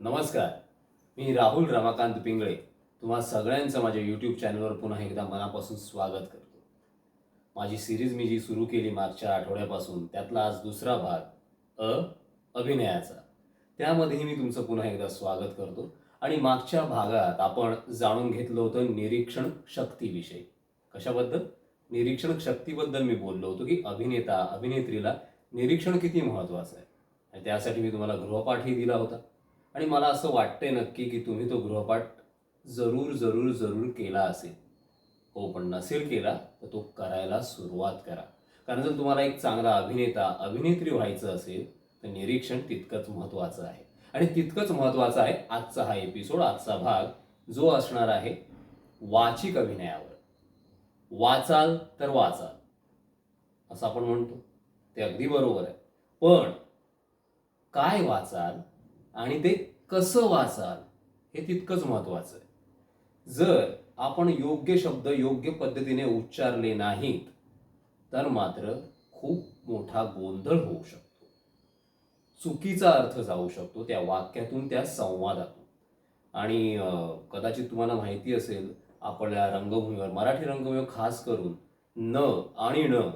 नमस्कार. मी राहुल रमाकांत पिंगळे तुम्हा सगळ्यांचं माझ्या यूट्यूब चॅनलवर पुन्हा एकदा मनापासून स्वागत करतो. माझी सिरीज मी जी सुरू केली मागच्या आठवड्यापासून त्यातला आज दुसरा भाग अभिनयाचा. त्यामध्येही मी तुमचं पुन्हा एकदा स्वागत करतो. आणि मागच्या भागात आपण जाणून घेतलं होतं निरीक्षण शक्तीविषयी. कशाबद्दल? निरीक्षण शक्तीबद्दल मी बोललो होतो की अभिनेत्रीला निरीक्षण किती महत्त्वाचं आहे. आणि त्यासाठी मी तुम्हाला गृहपाठही दिला होता. आणि मला असं वाटतंय नक्की की तुम्ही तो गृहपाठ जरूर जरूर जरूर केला असेल. हो, पण नसेल केला तर तो करायला सुरुवात करा. कारण जर तुम्हाला एक चांगला अभिनेत्री व्हायचं असेल तर निरीक्षण तितकंच महत्त्वाचं आहे. आणि तितकंच महत्त्वाचा आहे आजचा हा एपिसोड, आजचा भाग, जो असणार आहे वाचिक अभिनयावर. वाचाल तर वाचाल असं आपण म्हणतो, ते अगदी बरोबर आहे. पण काय वाचाल आणि ते कसं वाचाल हे तितकंच महत्त्वाचं आहे. जर आपण योग्य शब्द योग्य पद्धतीने उच्चारले नाहीत तर मात्र खूप मोठा गोंधळ होऊ शकतो. चुकीचा अर्थ जाऊ शकतो त्या वाक्यातून, त्या संवादातून. आणि कदाचित तुम्हाला माहिती असेल, आपल्या रंगभूमीवर, मराठी रंगभूमीवर खास करून न आणि न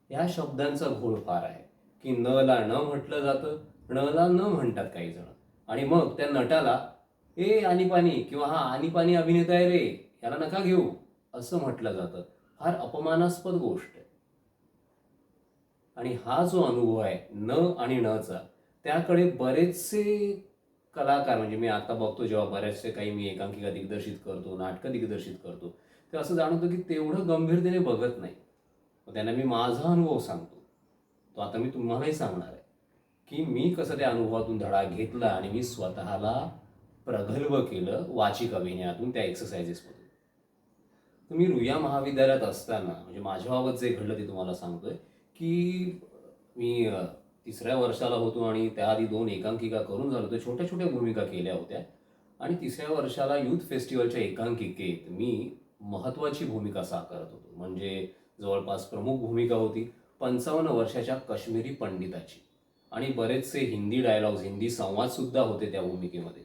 या शब्दांचा घोळ फार आहे. की न ला न म्हटलं जातं, ण ला न म्हणतात काही जण. आणि मग त्या नटाला ए आनीपानी किंवा हा आनीपानी अभिनेता आहे रे, याला नका घेऊ असं म्हटलं जातं. फार अपमानास्पद गोष्ट आहे. आणि हा जो अनुभव आहे न आणि नचा, त्याकडे बरेचसे कलाकार, म्हणजे मी आता बघतो जेव्हा बरेचसे काही मी एकांकिका दिग्दर्शित करतो, नाटकं दिग्दर्शित करतो, ते असं जाणवतं की तेवढं गंभीरतेने बघत नाही. त्यांना मी माझा अनुभव सांगतो, तो आता मी तुम्हालाही सांगणार आहे की मी कसं त्या अनुभवातून धडा घेतला आणि मी स्वतःला प्रगल्भ केलं वाचिक अभिनयातून, त्या एक्सरसाइजेसमधून. तर मी रुईया महाविद्यालयात असताना, म्हणजे माझ्याबाबत जे घडलं ते तुम्हाला सांगतोय की मी तिसऱ्या वर्षाला होतो आणि त्याआधी 2 एकांकिका करून झालो होतो. छोट्या छोट्या भूमिका केल्या होत्या. आणि तिसऱ्या वर्षाला यूथ फेस्टिवलच्या एकांकिकेत मी महत्त्वाची भूमिका साकारत होतो. म्हणजे जवळपास प्रमुख भूमिका होती 55 वर्षाच्या काश्मीरी पंडिताची. आणि बरेचसे हिंदी डायलॉग्स, हिंदी संवादसुद्धा होते त्या भूमिकेमध्ये.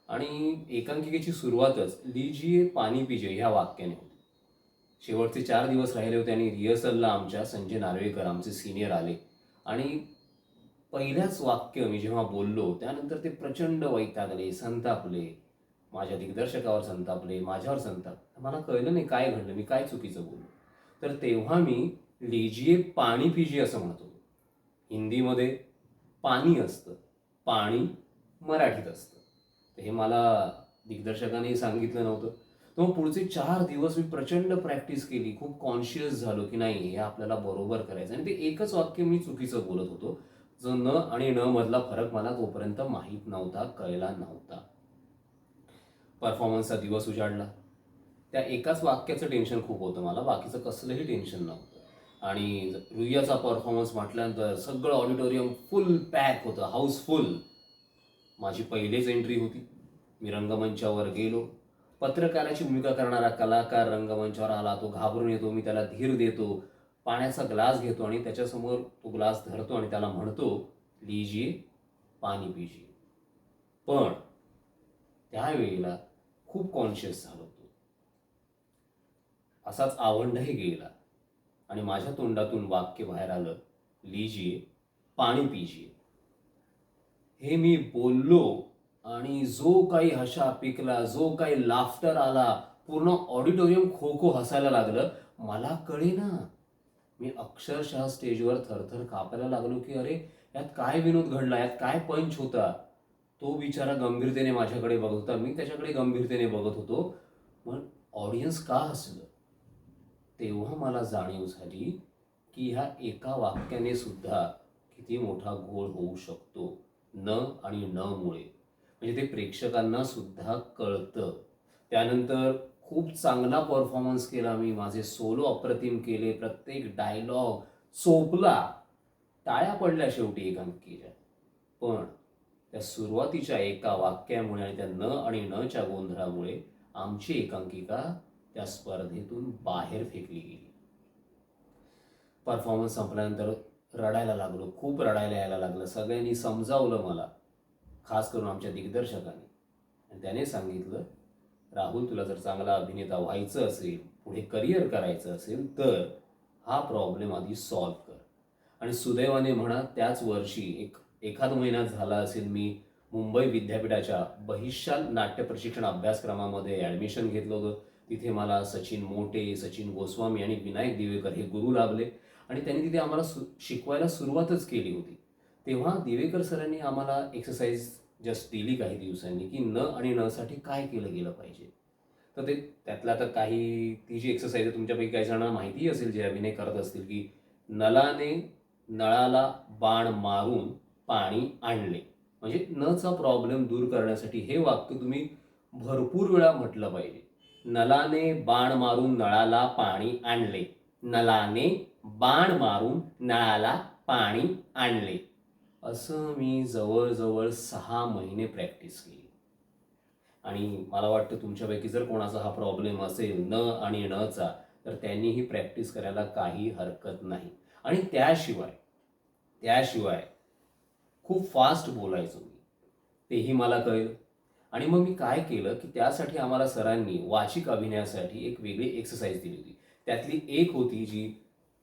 आणि एकांकिकेची सुरुवातच लीजिए पाणी पीजिए ह्या वाक्याने होती. शेवटचे 4 दिवस राहिले होते आणि रिहर्सलला आमच्या संजय नार्वेकर, आमचे सिनियर, आले. आणि पहिल्याच वाक्य मी जेव्हा बोललो त्यानंतर ते प्रचंड वैतागले, संतापले. माझ्या दिग्दर्शकावर संतापले, माझ्यावर संताप. मला कळलं नाही काय घडलं, मी काय चुकीचं बोललो. तर तेव्हा मी लीजिए पाणी पीजिए असं म्हणतो. हिंदीमध्ये पाणी असतं, पाणी मराठीत असतं. तर हे मला दिग्दर्शकानेही सांगितलं नव्हतं. तर मग पुढचे 4 दिवस मी प्रचंड प्रॅक्टिस केली, खूप कॉन्शियस झालो की नाही, हे आपल्याला बरोबर करायचं. आणि ते एकच वाक्य मी चुकीचं बोलत होतो, जो न आणि न मधला फरक मला तोपर्यंत माहीत नव्हता, कळला नव्हता. परफॉर्मन्सचा दिवस उजाडला. त्या एकाच वाक्याचं टेन्शन खूप होतं मला, बाकीचं कसलंही टेन्शन नव्हतं. आणि रुईयाचा परफॉर्मन्स म्हटल्यानंतर सगळं ऑडिटोरियम फुल पॅक होतं, हाऊसफुल. माझी पहिलीच एंट्री होती. मी रंगमंचावर गेलो. पत्रकाराची भूमिका करणारा कलाकार रंगमंचावर आला. तो घाबरून येतो, मी त्याला धीर देतो, पाण्याचा ग्लास घेतो आणि त्याच्यासमोर तो ग्लास धरतो आणि त्याला म्हणतो लीजिए पाणी पीजिए. पण त्यावेळेला खूप कॉन्शियस झालो होतो. असाच आवंढही गेला आणि माझ्या तोंडातून वाक्य बाहेर आलं, लीजिए पाणी पीजिए. हे मी बोललो आणि जो काही हशा पिकला, जो काही लाफ्टर आला, पूर्ण ऑडिटोरियम खो खो हसायला लागलं. मला कळेना, मी अक्षरशः स्टेजवर थरथर कापायला लागलो की अरे यात काय विनोद घडला, यात काय पंच होता. तो बिचारा गंभीरतेने माझ्याकडे बघत होता, मी त्याच्याकडे गंभीरतेने बघत होतो. पण ऑडियन्स का हसलं? तेव्हा मला जाणीव झाली की ह्या एका वाक्याने सुद्धा किती मोठा घोळ होऊ शकतो, न आणि न मुळे. म्हणजे ते प्रेक्षकांना सुद्धा कळतं. त्यानंतर खूप चांगला परफॉर्मन्स केला मी, माझे सोलो अप्रतिम केले, प्रत्येक डायलॉग चोपला, टाळ्या पडल्या शेवटी एकांकिकेच्या. पण त्या सुरुवातीच्या एका वाक्यामुळे आणि त्या न आणि नच्या गोंधळामुळे आमची एकांकिका त्या स्पर्धेतून बाहेर फेकली गेली. परफॉर्मन्स संपल्यानंतर रडायला लागलो, खूप रडायला यायला लागलं. सगळ्यांनी समजावलं मला. खास करून आमच्या दिग्दर्शकाने. आणि त्याने सांगितलं, राहुल तुला जर चांगला अभिनेता व्हायचं असेल, पुढे करिअर करायचं असेल तर हा प्रॉब्लेम आधी सॉल्व्ह कर. आणि सुदैवाने म्हणा त्याच वर्षी एखाद महिना झाला असेल मी मुंबई विद्यापीठाच्या बहिशाल नाट्य प्रशिक्षण अभ्यासक्रमामध्ये ॲडमिशन घेतलं होतं. तिथे मला सचिन मोटे, सचिन गोस्वामी आणि विनायक दिवेकर हे गुरु लाभले आणि त्यांनी तिथे आम्हाला शिकवायला सुरुवातच केली होती. तेव्हा दिवेकर सरांनी आम्हाला एक्सरसाइज जस्ट दिली काही दिवसांनी की न आणि नसाठी काय केलं गेलं पाहिजे. तर ते त्यातल्या आता काही ती जी एक्सरसाइज आहे तुमच्यापैकी काही जणांना माहितीही असेल जे अभिनय करत असतील की नलाने नळाला बाण मारून पाणी आणले. म्हणजे नचा प्रॉब्लेम दूर करण्यासाठी हे वाक्य तुम्ही भरपूर वेळा म्हटलं पाहिजे. नलाने बाण मारून नळाला पाणी आणले. नलाने बाण मारून नळाला पाणी आणले. असं मी जवळजवळ 6 महिने प्रॅक्टिस केली. आणि मला वाटतं तुमच्यापैकी जर कोणाचा हा प्रॉब्लेम असेल न आणि नचा तर त्यांनीही प्रॅक्टिस करायला काही हरकत नाही. आणि त्याशिवाय खूप फास्ट बोलायचो मी, तेही मला कळेल. आणि मग मी काय केलं की त्यासाठी आम्हाला सरांनी वाचिक अभिनयासाठी एक वेगळी एक्सरसाइज दिली होती. त्यातली एक होती जी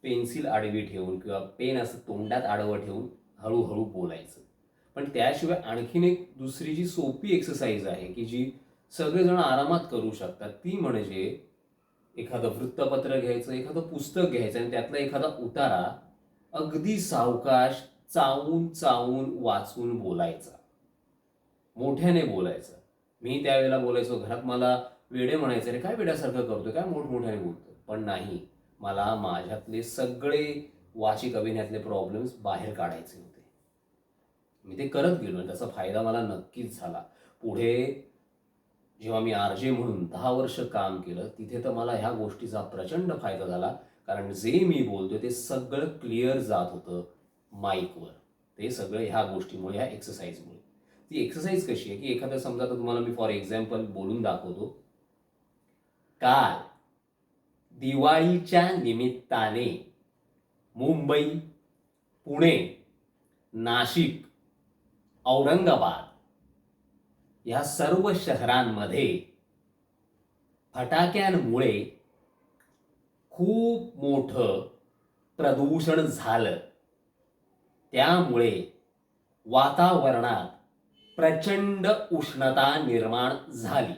पेन्सिल आडवी ठेवून किंवा पेन असं तोंडात आडवं ठेवून हळूहळू बोलायचं. पण त्याशिवाय आणखीन एक दुसरी जी सोपी एक्सरसाइज आहे की जी सगळेजण आरामात करू शकतात ती म्हणजे एखादं वृत्तपत्र घ्यायचं, एखादं पुस्तक घ्यायचं आणि त्यातला एखादा उतारा अगदी सावकाश चावून चावून वाचून बोलायचा, मोठ्याने बोलायचं. मी त्यावेळेला बोलायचो, घरात मला वेडे म्हणायचे, अरे काय वेड्यासारखं करतोय, काय मोठमोठ्याने बोलतोय. पण नाही, मला माझ्यातले सगळे वाचिक अभिनयातले प्रॉब्लेम्स बाहेर काढायचे होते. मी ते करत गेलो आणि त्याचा फायदा मला नक्कीच झाला. पुढे जेव्हा मी आरजे म्हणून 10 वर्ष काम केलं तिथे तर मला ह्या गोष्टीचा प्रचंड फायदा झाला. कारण जे मी बोलतोय ते सगळं क्लिअर जात होतं माईकवर. ते सगळं ह्या गोष्टीमुळे, ह्या एक्सरसाइजमुळे. ती एक्सरसाइज कशी आहे की एखादं समजा तर तुम्हाला मी फॉर एक्झाम्पल बोलून दाखवतो. काल दिवाळीच्या निमित्ताने मुंबई, पुणे, नाशिक, औरंगाबाद या सर्व शहरांमध्ये फटाक्यांमुळे खूप मोठं प्रदूषण झालं. त्यामुळे वातावरणात प्रचंड उष्णता निर्माण झाली.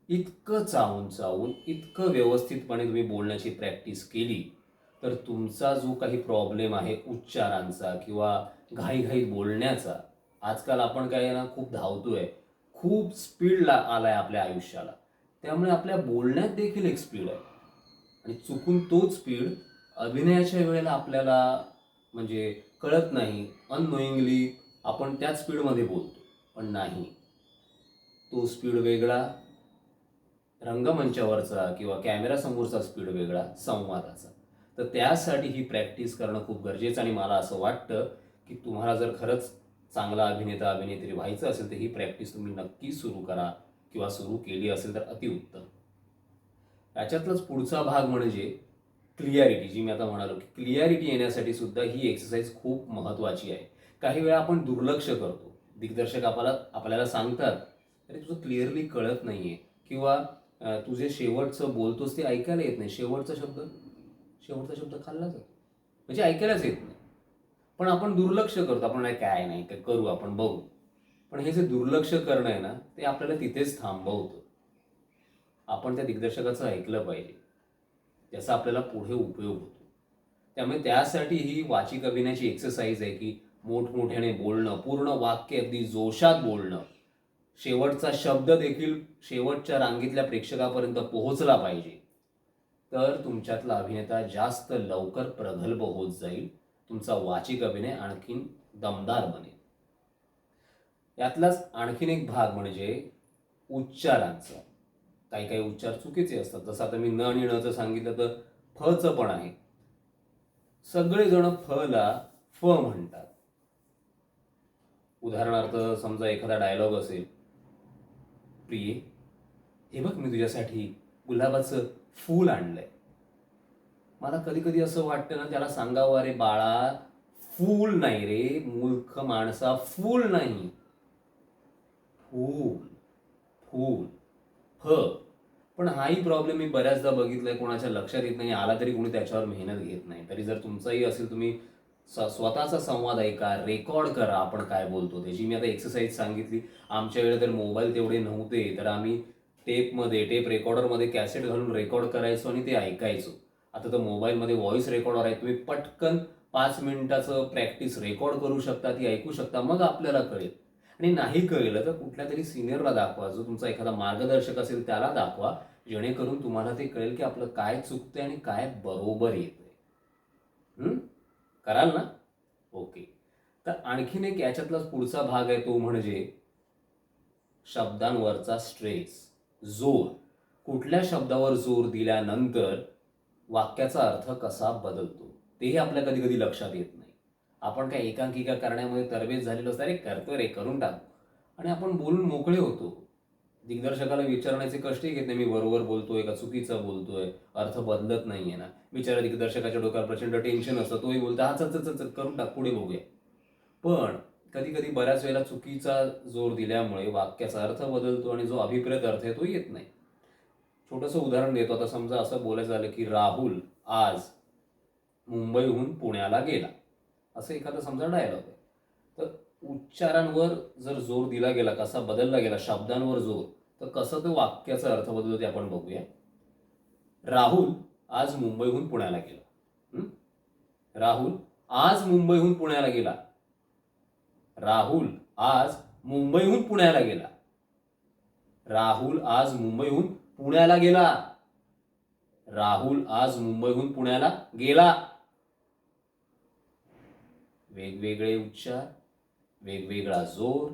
इतकं चावून इतकं व्यवस्थितपणे तुम्ही बोलण्याची प्रॅक्टिस केली तर तुमचा जो काही प्रॉब्लेम आहे उच्चारांचा किंवा घाईघाईत बोलण्याचा, आजकाल आपण काय ना खूप धावतोय, खूप स्पीड आलाय आपल्या आयुष्याला, त्यामुळे आपल्या बोलण्यात देखील एक स्पीड आहे. आणि चुकून तोच स्पीड अभिनयाच्या वेळेला आपल्याला म्हणजे कळत नाही, अननोईंगली आपण त्याच स्पीडमध्ये बोलतो. पण नाही, तो स्पीड वेगळा, रंगमंचावरचा किंवा कॅमेरासमोरचा स्पीड वेगळा, संवादाचा. तर त्यासाठी ही प्रॅक्टिस करणं खूप गरजेचं. आणि मला असं वाटतं की तुम्हाला जर खरंच चांगला अभिनेता अभिनेत्री व्हायचं असेल तर ही प्रॅक्टिस तुम्ही नक्की सुरू करा किंवा सुरू केली असेल तर अतिउत्तम. याच्यातलाच पुढचा भाग म्हणजे क्लिअरिटी, जी मी आता म्हणालो की क्लिअरिटी येण्यासाठी सुद्धा ही एक्सरसाइज खूप महत्त्वाची आहे. काही वेळा आपण दुर्लक्ष करतो. दिग्दर्शक आपल्याला सांगतात, अरे तुझं क्लिअरली कळत नाहीये किंवा तुझे शेवटचं बोलतोस ते ऐकायला येत नाही, शेवटचा शब्द खाल्ला जातो, म्हणजे ऐकायलाच येत नाही. पण आपण दुर्लक्ष करतो, आपण काय नाही काय करू, आपण बघू. पण हे जे दुर्लक्ष करणं आहे ना ते आपल्याला तिथेच थांबवतं. आपण त्या दिग्दर्शकाचं ऐकलं पाहिजे, त्याचा आपल्याला पुढे उपयोग होतो. त्यामुळे त्यासाठी ही वाचिक अभिनयाची एक्सरसाइज आहे की मोठमोठ्याने बोलणं, पूर्ण वाक्य अगदी जोशात बोलणं, शेवटचा शब्द देखील शेवटच्या रांगेतल्या प्रेक्षकापर्यंत पोहोचला पाहिजे. तर तुमच्यातला अभिनेता जास्त लवकर प्रगल्भ होत जाईल, तुमचा वाचिक अभिनय आणखीन दमदार बनेल. यातलाच आणखीन एक भाग म्हणजे उच्चारांचा. काही काही उच्चार चुकीचे असतात. जसं आता मी न आणि नचं सांगितलं तर फचं पण आहे. सगळेजण फला फ म्हणतात. उदाहरणार्थ समजा एखादा डायलॉग असेल, प्रिये हे बघ मी तुझ्यासाठी गुलाबाचं फूल आणलंय. मला कधी कधी असं वाटतं ना त्याला सांगावं, अरे बाळा फूल नाही रे, मूर्ख माणसा, फूल नाही, फूल, फूल, फ. पण हाही प्रॉब्लेम मी बऱ्याचदा बघितलाय, कोणाच्या लक्षात येत नाही, आला तरी कोणी त्याच्यावर मेहनत घेत नाही. तरी जर तुमचाही असेल, तुम्ही स्वतःचा संवाद ऐका, रेकॉर्ड करा आपण काय बोलतो त्याची. मी आता एक्सरसाइज सांगितली. आमच्या वेळेला तर मोबाईल तेवढे नव्हते, तर आम्ही टेप रेकॉर्डरमध्ये कॅसेट घालून रेकॉर्ड करायचो आणि ते ऐकायचो. आता तर मोबाईलमध्ये व्हॉइस रेकॉर्डर आहे, तुम्ही पटकन 5 मिनिटाचं प्रॅक्टिस रेकॉर्ड करू शकता, ती ऐकू शकता, मग आपल्याला कळेल. आणि नाही कळलं तर कुठल्या तरी सिनियरला दाखवा, जो तुमचा एखादा मार्गदर्शक असेल त्याला दाखवा, जेणेकरून तुम्हाला ते कळेल की आपलं काय चुकतंय आणि काय बरोबर येतंय. कराल ना? ओके. तर आणखीन एक याच्यातलाच पुढचा भाग आहे, तो म्हणजे शब्दांवरचा स्ट्रेस, जोर. कुठल्या शब्दावर जोर दिल्यानंतर वाक्याचा अर्थ कसा बदलतो, तेही आपल्या कधी कधी लक्षात येत नाही. आपण काय एकांकिका करण्यामध्ये तरबेज झालेलो असतं, अरे करतो रे, करून टाक, आणि आपण बोलून मोकळे होतो. दिग्दर्शकाला विचारण्याचे कष्टही घेत नाही, मी बरोबर बोलतोय का चुकीचं बोलतोय, अर्थ बदलत नाहीये ना. बिचारा दिग्दर्शकाच्या डोक्यावर प्रचंड टेन्शन असतं, तोही बोलतो हा चल चल चल करून टाक, पुढे बघूया. पण कधी कधी बऱ्याच वेळेला चुकीचा जोर दिल्यामुळे वाक्याचा अर्थ बदलतो आणि जो अभिप्रेत अर्थ आहे तो येत नाही. छोटंसं उदाहरण देतो. आता समजा असं बोलायचं झालं की राहुल आज मुंबईहून पुण्याला गेला, असं एखादा समजा डायलॉग आहे. तर उच्चारांवर जर जोर दिला गेला, कसा बदलला गेला शब्दांवर जोर, तर कसं तो वाक्याचा अर्थ बदलतो ते आपण बघूया. राहुल आज मुंबईहून पुण्याला गेला. राहुल आज मुंबईहून पुण्याला गेला. राहुल आज मुंबईहून पुण्याला गेला. राहुल आज मुंबईहून पुण्याला गेला. राहुल आज मुंबईहून पुण्याला गेला. वेगवेगळे उच्चार, वेगवेगळा जोर,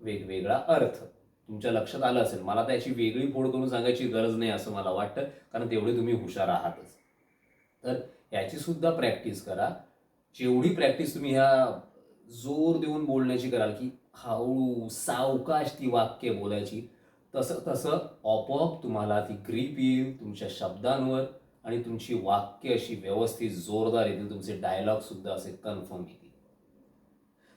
वेगवेगळा अर्थ. तुमच्या लक्षात आलं असेल. मला त्याची वेगळी फोड करून सांगायची गरज नाही असं मला वाटतं, कारण तेवढे तुम्ही हुशार आहातच. तर याची सुद्धा प्रॅक्टिस करा. जेवढी प्रॅक्टिस तुम्ही ह्या जोर देऊन बोलण्याची कराल, की हळू सावकाश ती वाक्य बोलायची, तसं तसं आपोआप तुम्हाला ती ग्रीप येईल तुमच्या शब्दांवर आणि तुमची वाक्य अशी व्यवस्थित जोरदार येतील, तुमचे डायलॉग सुद्धा असे कन्फर्म येतील.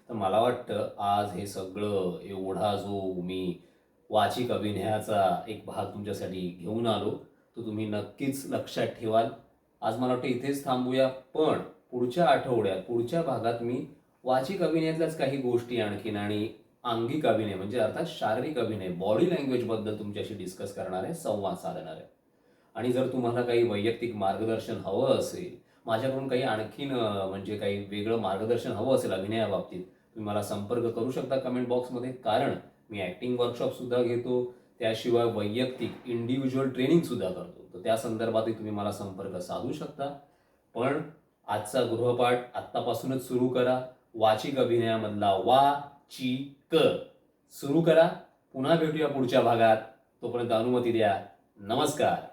तर मला वाटतं आज हे सगळं एवढा जो मी वाचिक अभिनयाचा एक भाग तुमच्यासाठी घेऊन आलो, तो तुम्ही नक्कीच लक्षात ठेवाल. आज मला वाटतं इथेच थांबूया, पण पुढच्या आठवड्यात पुढच्या भागात मी वाचिक अभिनयातल्याच काही गोष्टी आणखीन आणि आंगिक अभिनय म्हणजे अर्थात शारीरिक अभिनय, बॉडी लँग्वेजबद्दल तुमच्याशी डिस्कस करणार आहे, संवाद साधणार आहे. आणि जर तुम्हाला काही वैयक्तिक मार्गदर्शन हवं असेल, माझ्याकडून काही आणखीन म्हणजे काही वेगळं मार्गदर्शन हवं असेल अभिनयाबाबतीत, तुम्ही मला संपर्क करू शकता कमेंट बॉक्समध्ये. कारण मी ॲक्टिंग वर्कशॉपसुद्धा घेतो, त्याशिवाय वैयक्तिक इंडिव्हिज्युअल ट्रेनिंगसुद्धा करतो. तर त्या संदर्भातही तुम्ही मला संपर्क साधू शकता. पण आजचा गृहपाठ आत्तापासूनच सुरू करा. वाचिक अभिनयामधला वा ची क सुरू करा. पुन्हा भेटूया पुढच्या भागात. तोपर्यंत अनुमती द्या. नमस्कार.